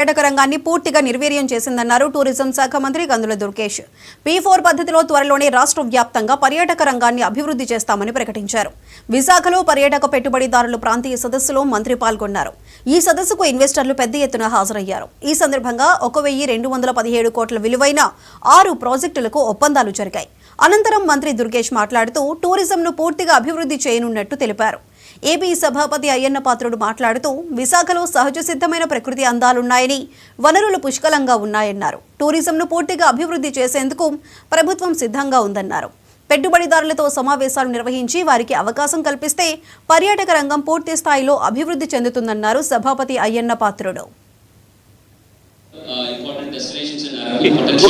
పర్యాటక రంగాన్ని పూర్తిగా నిర్వీర్యం చేసిందన్నారు టూరిజం శాఖ మంత్రి కందుల దుర్గేష్. P4 పద్ధతిలో త్వరలోనే రాష్ట్ర వ్యాప్తంగా పర్యాటక రంగాన్ని అభివృద్ధి చేస్తామని ప్రకటించారు. విశాఖలో పర్యాటక పెట్టుబడిదారుల ప్రాంతీయ సదస్సులో మంత్రి పాల్గొన్నారు. ఈ సదస్సుకు ఇన్వెస్టర్లు పెద్ద ఎత్తున హాజరయ్యారు. ఈ సందర్భంగా 1217 కోట్ల విలువైన 6 ప్రాజెక్టులకు ఒప్పందాలు జరిగాయి. అనంతరం మంత్రి దుర్గేష్ మాట్లాడుతూ టూరిజంను పూర్తిగా అభివృద్ధి చేయనున్నట్టు తెలిపారు. ఏపీ సభాపతి అయ్యన్న పాత్రుడు మాట్లాడుతూ విశాఖలో సహజ సిద్ధమైన ప్రకృతి అందాలున్నాయని, వనరులు పుష్కలంగా ఉన్నాయన్నారు. టూరిజంను పూర్తిగా అభివృద్ధి చేసేందుకు ప్రభుత్వం సిద్ధంగా ఉందన్నారు. పెట్టుబడిదారులతో సమావేశాలు నిర్వహించి వారికి అవకాశం కల్పిస్తే పర్యాటక రంగం పూర్తి స్థాయిలో అభివృద్ధి చెందుతుందన్నారు సభాపతి అయ్యన్న పాత్రుడు.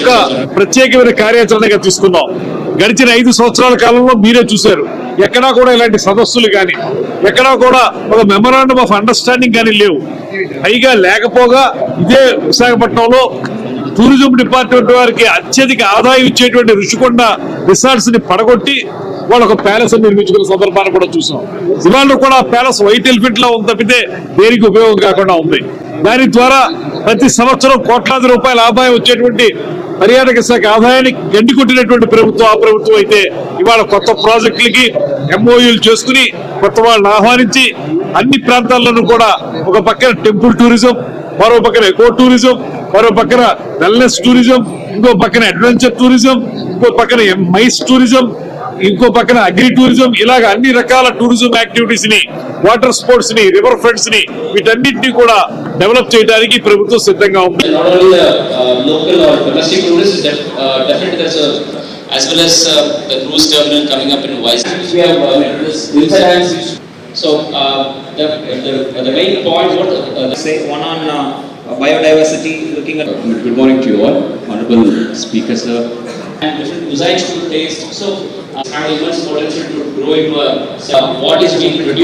ఒక ప్రత్యేకమైన కార్యాచరణగా తీసుకున్నాం. గడిచిన 5 సంవత్సరాల కాలంలో మీరే చూశారు, ఎక్కడా కూడా ఇలాంటి సదస్సులు కానీ, ఎక్కడా కూడా ఒక మెమరాండమ్ ఆఫ్ అండర్స్టాండింగ్ కానీ లేవు. పైగా లేకపోగా ఇదే విశాఖపట్నంలో టూరిజం డిపార్ట్మెంట్ వారికి అత్యధిక ఆదాయం ఇచ్చేటువంటి రుషికొండ రిసార్ట్స్ ని పడగొట్టి వాళ్ళు ఒక ప్యాలెస్ నిర్మించుకున్న సందర్భాన్ని కూడా చూసాం. ఇవాళ కూడా ప్యాలెస్ వైట్ ఎలిఫెంట్ లా ఉంది తప్పితే దేనికి ఉపయోగం కాకుండా ఉంది. దాని ద్వారా ప్రతి సంవత్సరం కోట్లాది రూపాయల ఆదాయం వచ్చేటువంటి పర్యాటక శాఖ ఆదాయాన్ని గండికొట్టినటువంటి ప్రభుత్వం ఆ ప్రభుత్వం అయితే ఇవాళ కొత్త ప్రాజెక్టులకి MOUలు చేసుకుని కొత్త వాళ్ళని ఆహ్వానించి అన్ని ప్రాంతాల్లోనూ కూడా ఒక పక్కన టెంపుల్ టూరిజం, మరో పక్కన ఎకో టూరిజం, మరో పక్కన వెల్నెస్ టూరిజం, ఇంకో పక్కన అడ్వెంచర్ టూరిజం, ఇంకో పక్కన మైస్ టూరిజం, ఇంకో పక్కన అగ్రి టూరిజం, ఇలాగ అన్ని రకాల టూరిజం యాక్టివిటీస్ ని, వాటర్ స్పోర్ట్స్ ని, రివర్ ఫ్రంట్స్ ని, వీటన్నింటినీ కూడా డెవలప్ చేయడానికి ప్రభుత్వం సిద్ధంగా ఉంది. As well as the cruise terminal coming up in Vizag. We have so the main point what say one on biodiversity, looking at. Good morning to you all, honorable speaker sir. And different cuisines to taste. So have immense potential to grow into what is being produced.